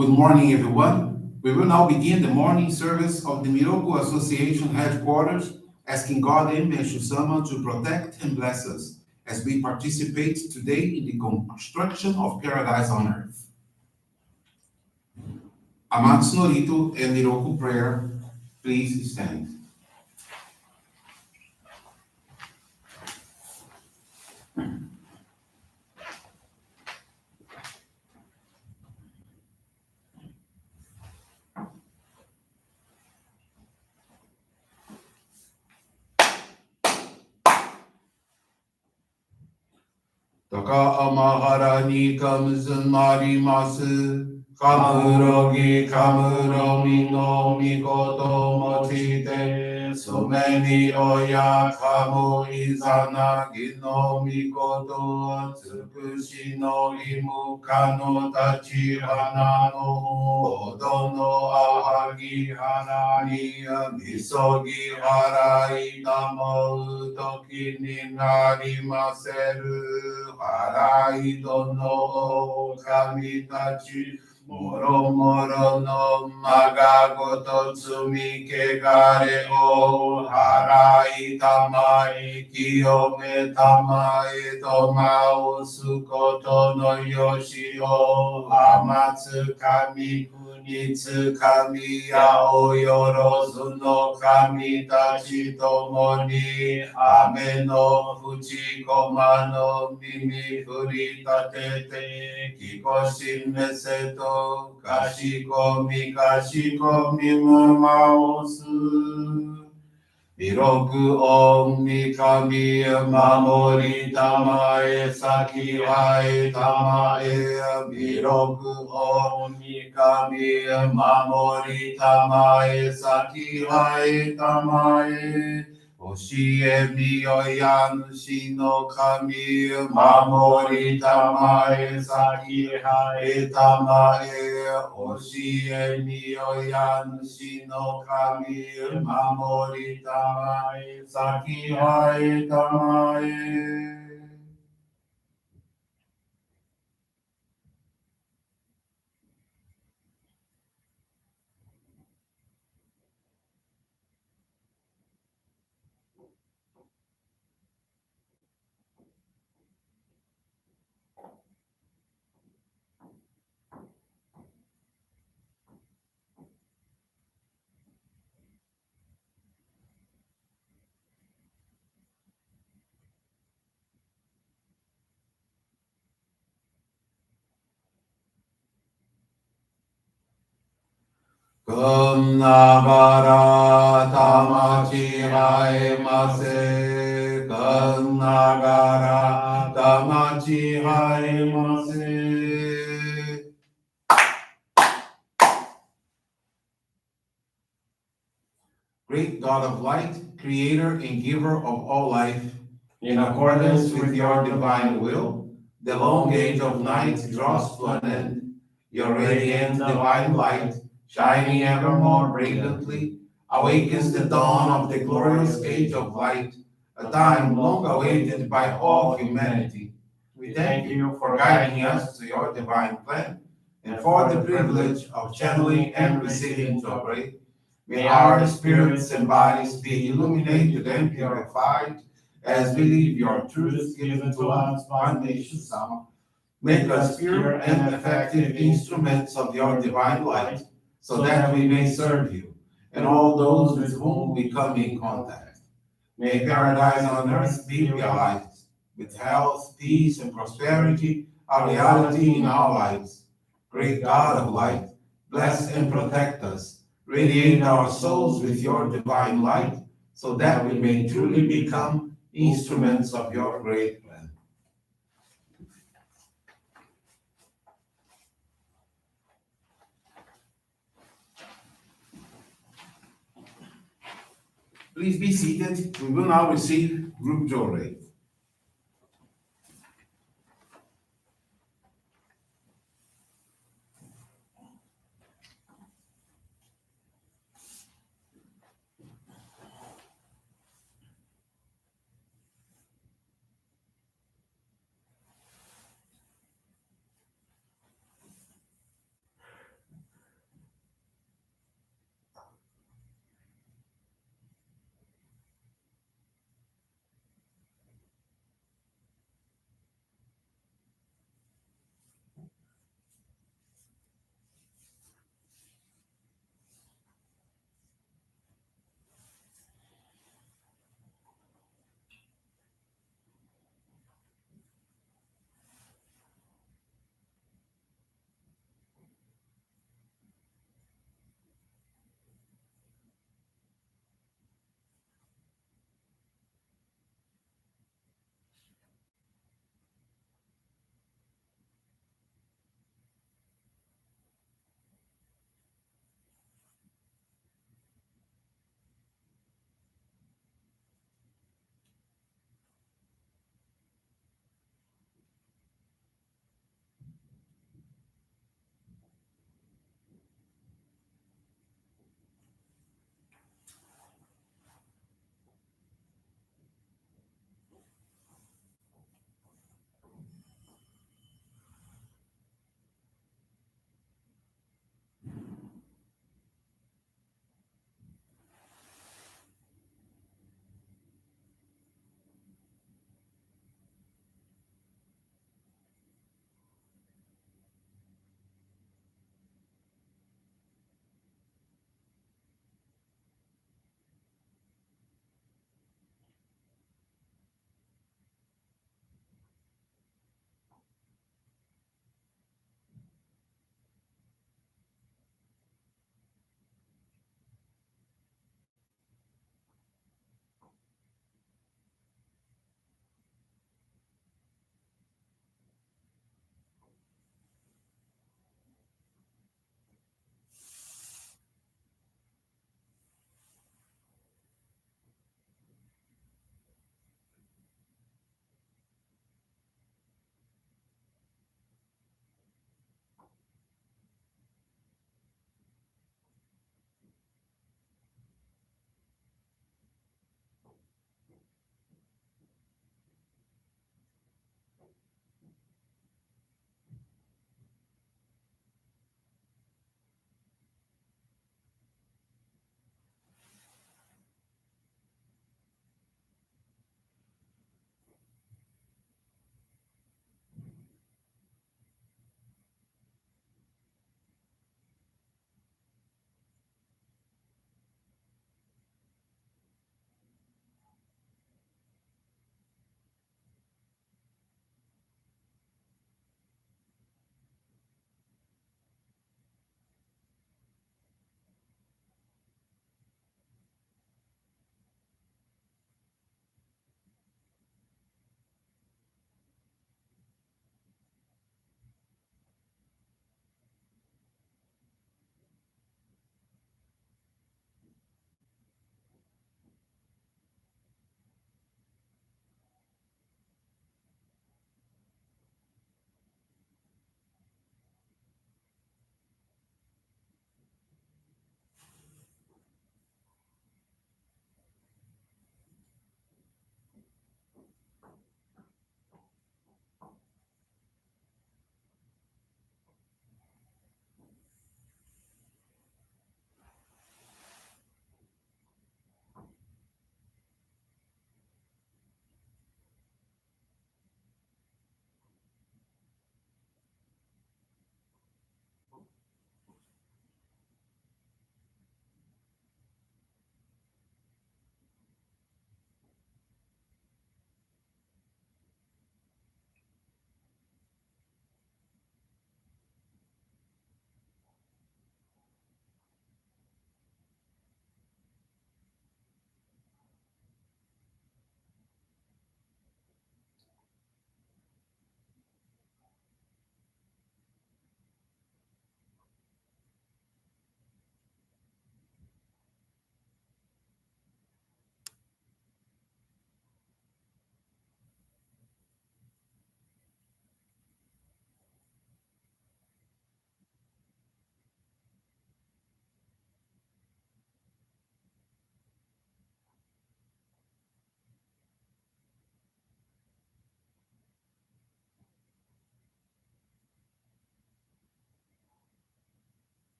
Good morning, everyone. We will now begin the morning service of the Miroku Association headquarters, asking God and Meishu-sama to protect and bless us as we participate today in the construction of paradise on earth. Amatsu-Norito and Miroku Prayer, please stand. Taka amahara ni kamuzumarimasu. Kamurogi kamuromi no mikoto mochite. Sumeni oya kamu izanagi no mikoto. Tsukushi no imuka no tachihana no. Odo no ahagi harani misogi harai tamo toki ni narimaseru. Harai dono kamitachi moro moro no magagoto tsumike gare o harai tamai kiyome tamai tomao sukoto no yoshi o amatsu kami kunitsu kami yao yorozu no kami tachi tomoni ame no fuchi koma no mimi furitatete kikoshin meseto kashikomi mumaosu Miroku om mikami mamori tamae saki hai tamae Miroku om mikami mamori tamae saki hai tamae Oshie miyoyan shino kami mamori tamae saki hai tamae Oshie miyoyan shino kami mamori tamae saki hai tamae Kum nagara tamachi haemase. Kum nagara tamachi haemase. Great God of light, creator and giver of all life, in accordance with your divine will, the long age of night draws to an end. Your radiant divine light, shining ever more brilliantly, awakens the dawn of the glorious age of light, a time long awaited by all humanity. We thank you for guiding us to your divine plan and for the privilege of channeling and receiving Johrei. May our spirits and bodies be illuminated and purified as we live your truth given to us by Meishu-sama. Make us pure and effective instruments of your divine light, so that we may serve you and all those with whom we come in contact. May paradise on earth be realized, with health, peace, and prosperity, a reality in our lives. Great God of light, bless and protect us. Radiate our souls with your divine light, so that we may truly become instruments of your great plan. Please be seated. We will now receive Group Johrei.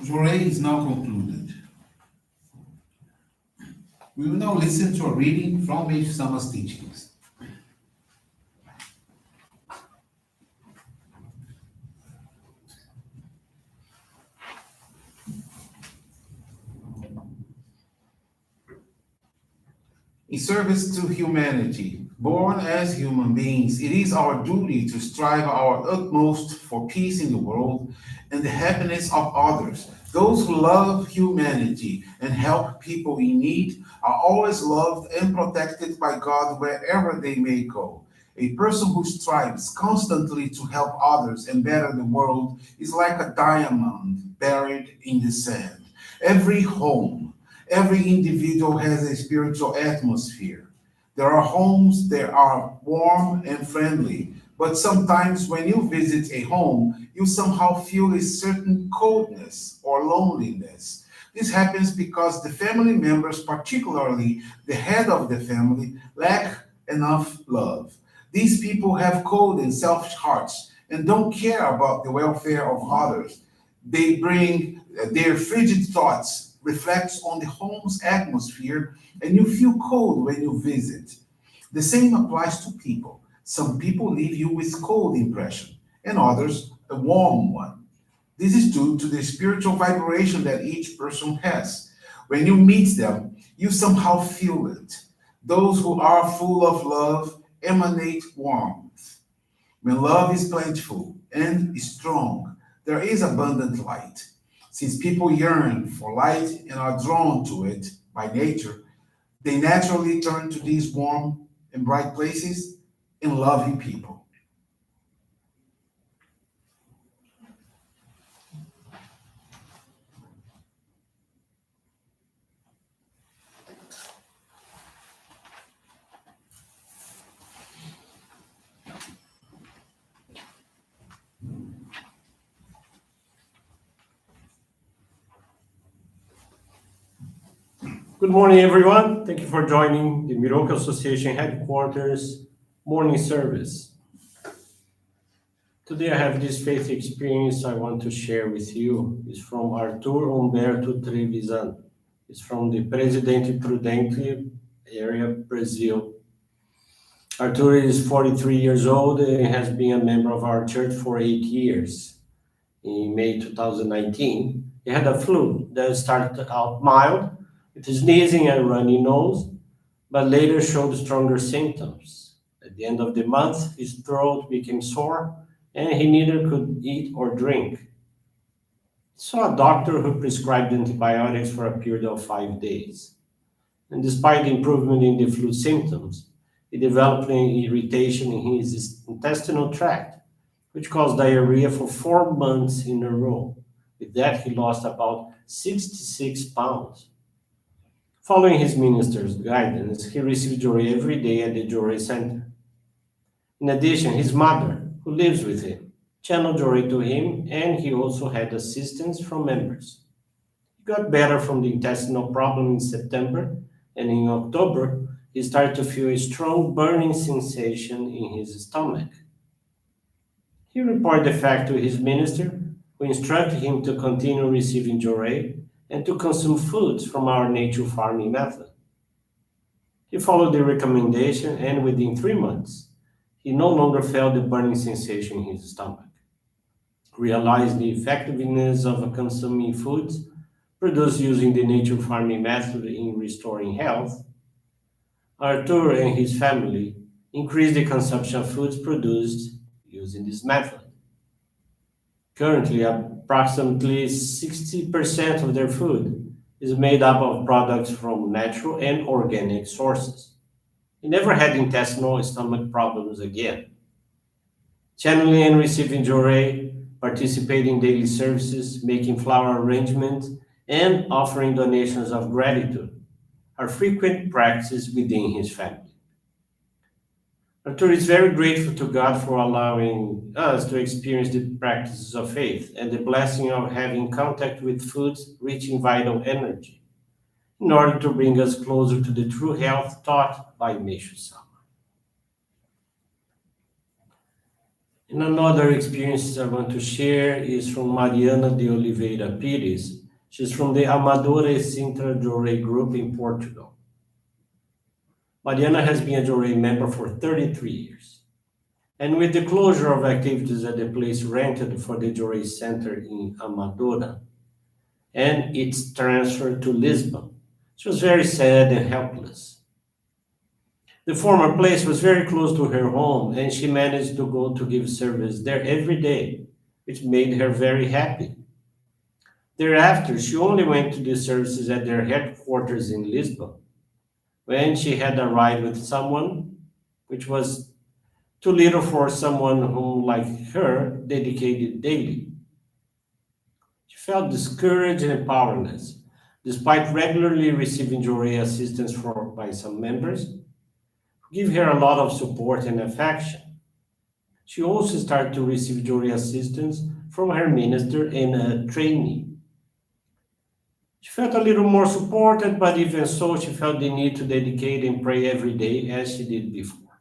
Johrei is now concluded. We will now listen to a reading from Meishu-sama's teachings. In service to humanity, born as human beings, it is our duty to strive our utmost for peace in the world and the happiness of others. Those who love humanity and help people in need are always loved and protected by God wherever they may go. A person who strives constantly to help others and better the world is like a diamond buried in the sand. Every home, every individual has a spiritual atmosphere. There are homes that are warm and friendly, but sometimes when you visit a home, you somehow feel a certain coldness or loneliness. This happens because the family members, particularly the head of the family, lack enough love. These people have cold and selfish hearts and don't care about the welfare of others. They bring their frigid thoughts reflects on the home's atmosphere, and you feel cold when you visit. The same applies to people. Some people leave you with cold impression, and others a warm one. This is due to the spiritual vibration that each person has. When you meet them, you somehow feel it. Those who are full of love emanate warmth. When love is plentiful and strong, there is abundant light. Since people yearn for light and are drawn to it by nature, they naturally turn to these warm and bright places and loving people. Good morning, everyone. Thank you for joining the Miroku Association headquarters morning service. Today I have this faith experience I want to share with you. It's from Arthur Humberto Trevisan. It's from the Presidente Prudente area, Brazil. Arthur is 43 years old and has been a member of our church for 8 years. In May 2019, he had a flu that started out mild with sneezing and runny nose, but later showed stronger symptoms. At the end of the month, his throat became sore and he neither could eat or drink. He saw a doctor who prescribed antibiotics for a period of 5 days. And despite the improvement in the flu symptoms, he developed an irritation in his intestinal tract, which caused diarrhea for 4 months in a row. With that, he lost about 66 pounds. Following his minister's guidance, he received Johrei every day at the Johrei Center. In addition, his mother, who lives with him, channeled Johrei to him, and he also had assistance from members. He got better from the intestinal problem in September, and in October, he started to feel a strong burning sensation in his stomach. He reported the fact to his minister, who instructed him to continue receiving Johrei and to consume foods from our nature farming method. He followed the recommendation, and within 3 months, he no longer felt the burning sensation in his stomach. Realized the effectiveness of consuming foods produced using the nature farming method in restoring health, Arthur and his family increased the consumption of foods produced using this method. Currently, approximately 60% of their food is made up of products from natural and organic sources. He never had intestinal stomach problems again. Channeling and receiving Johrei, participating in daily services, making flower arrangements, and offering donations of gratitude are frequent practices within his family. Arthur is very grateful to God for allowing us to experience the practices of faith and the blessing of having contact with foods rich in vital energy in order to bring us closer to the true health taught by Meishu-sama. And another experience I want to share is from Mariana de Oliveira Pires. She's from the Amadora Sintra Johrei group in Portugal. Mariana has been a Johrei member for 33 years. And with the closure of activities at the place rented for the Johrei Center in Amadora and its transfer to Lisbon, she was very sad and helpless. The former place was very close to her home, and she managed to go to give service there every day, which made her very happy. Thereafter, she only went to the services at their headquarters in Lisbon when she had a ride with someone, which was too little for someone who, like her, dedicated daily. She felt discouraged and powerless. Despite regularly receiving Jory assistance by some members, who give her a lot of support and affection. She also started to receive Jory assistance from her minister and a trainee. She felt a little more supported, but even so, she felt the need to dedicate and pray every day as she did before.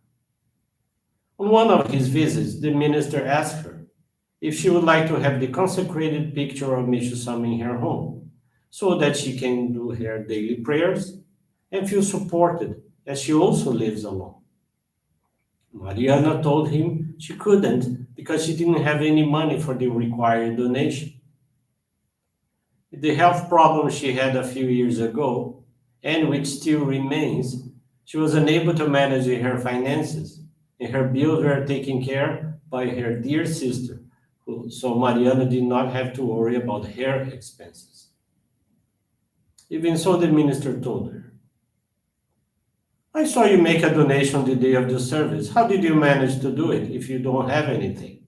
On one of his visits, the minister asked her if she would like to have the consecrated picture of Meishu-sama in her home, so that she can do her daily prayers and feel supported as she also lives alone. Mariana told him she couldn't because she didn't have any money for the required donation. The health problem she had a few years ago, and which still remains, she was unable to manage her finances, and her bills were taken care by her dear sister, so Mariana did not have to worry about her expenses. Even so, the minister told her, I saw you make a donation the day of the service. How did you manage to do it if you don't have anything?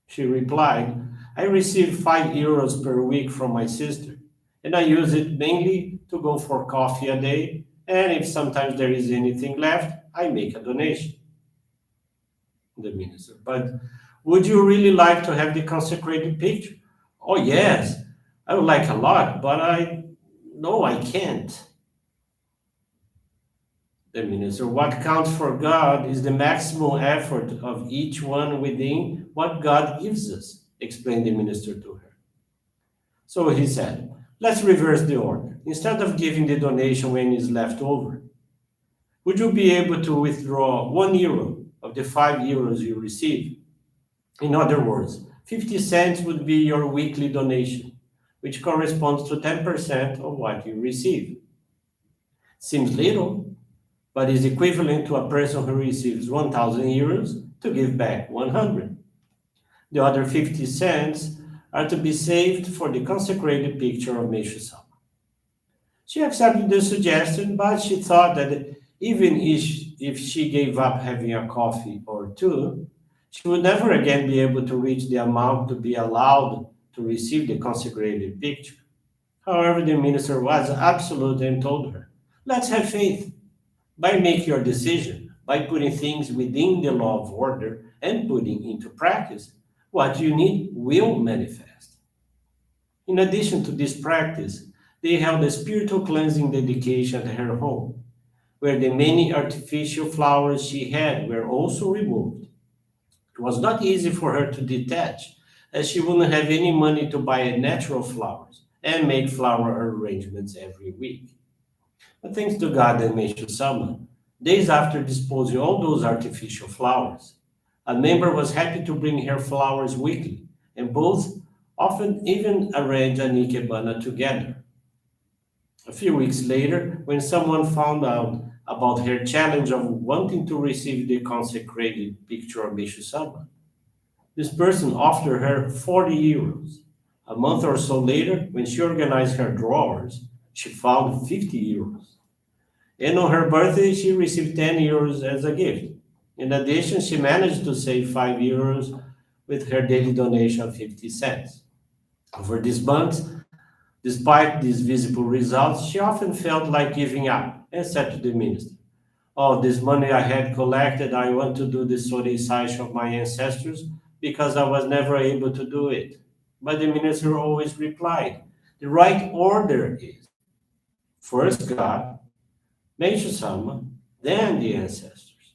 She replied, I receive €5 per week from my sister, and I use it mainly to go for coffee a day, and if sometimes there is anything left, I make a donation. The minister, but would you really like to have the consecrated picture? Oh, yes, I would like a lot, but I can't. The minister, what counts for God is the maximum effort of each one within what God gives us, explained the minister to her. So he said, let's reverse the order. Instead of giving the donation when it's left over, would you be able to withdraw €1 of the €5 you receive? In other words, 50 cents would be your weekly donation, which corresponds to 10% of what you receive. Seems little, but is equivalent to a person who receives €1,000 to give back 100. The other 50 cents are to be saved for the consecrated picture of Meishu-sama. She accepted the suggestion, but she thought that even if she gave up having a coffee or two, she would never again be able to reach the amount to be allowed to receive the consecrated picture. However, the minister was absolute and told her, let's have faith. By making your decision, by putting things within the law of order and putting into practice, what you need will manifest. In addition to this practice, they held a spiritual cleansing dedication at her home, where the many artificial flowers she had were also removed. It was not easy for her to detach, as she wouldn't have any money to buy natural flowers and make flower arrangements every week. But thanks to God and Meishu-sama, days after disposing all those artificial flowers, a member was happy to bring her flowers weekly, and both often even arrange an ikebana together. A few weeks later, when someone found out about her challenge of wanting to receive the consecrated picture of Meishu-sama, this person offered her €40. A month or so later, when she organized her drawers, she found €50. And on her birthday, she received €10 as a gift. In addition, she managed to save €5 with her daily donation of 50 cents. Over these months, despite these visible results, she often felt like giving up and said to the minister, oh, this money I had collected, I want to do the Sorei Saisho of my ancestors because I was never able to do it. But the minister always replied, the right order is first God, Meishu-sama, then the ancestors.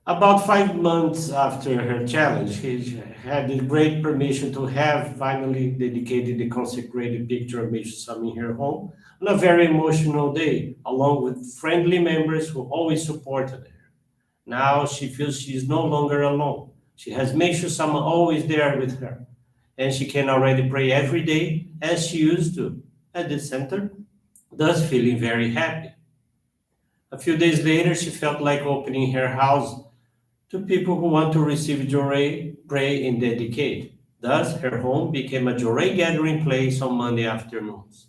About 5 months after her challenge, he had the great permission to have finally dedicated the consecrated picture of Meishu-sama in her home on a very emotional day, along with friendly members who always supported her. Now she feels she is no longer alone. She has Meishu-sama always there with her, and she can already pray every day as she used to at the center, thus feeling very happy. A few days later, she felt like opening her house to people who want to receive Johrei, pray, and dedicate. Thus, her home became a Johrei gathering place on Monday afternoons.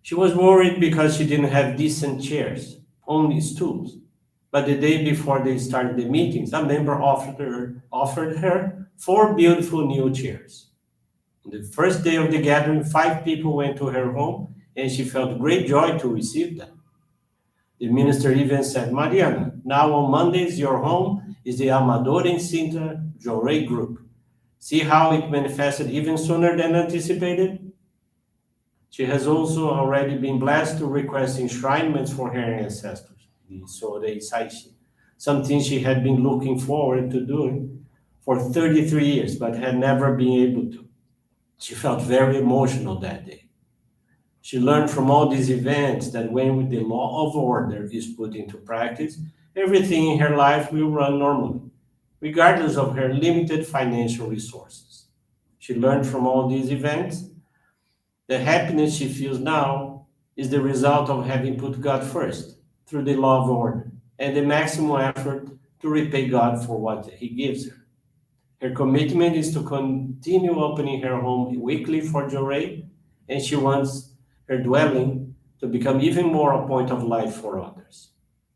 She was worried because she didn't have decent chairs, only stools. But the day before they started the meetings, a member offered her 4 beautiful new chairs. On the first day of the gathering, 5 people went to her home, and she felt great joy to receive them. The minister even said, Mariana, now on Mondays, your home is the Amador and Sintra Johrei group. See how it manifested even sooner than anticipated? She has also already been blessed to request enshrinements for her ancestors, the Sorei Saishi, something she had been looking forward to doing for 33 years but had never been able to. She felt very emotional that day. She learned from all these events that when the law of order is put into practice, everything in her life will run normally, regardless of her limited financial resources. She learned from all these events. The happiness she feels now is the result of having put God first through the law of order and the maximum effort to repay God for what He gives her. Her commitment is to continue opening her home weekly for Johrei, and she wants her dwelling to become even more a point of light for others.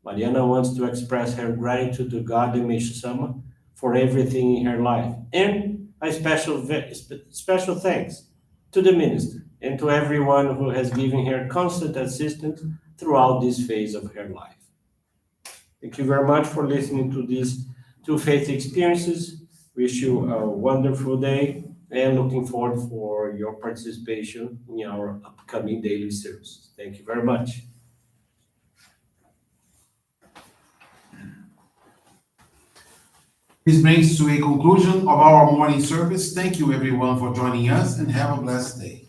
Mariana wants to express her gratitude to God and Meishu-sama for everything in her life, and a special thanks to the minister and to everyone who has given her constant assistance throughout this phase of her life. Thank you very much for listening to these two faith experiences. Wish you a wonderful day and looking forward for your participation in our upcoming daily service. Thank you very much. This brings to a conclusion of our morning service. Thank you, everyone, for joining us, and have a blessed day.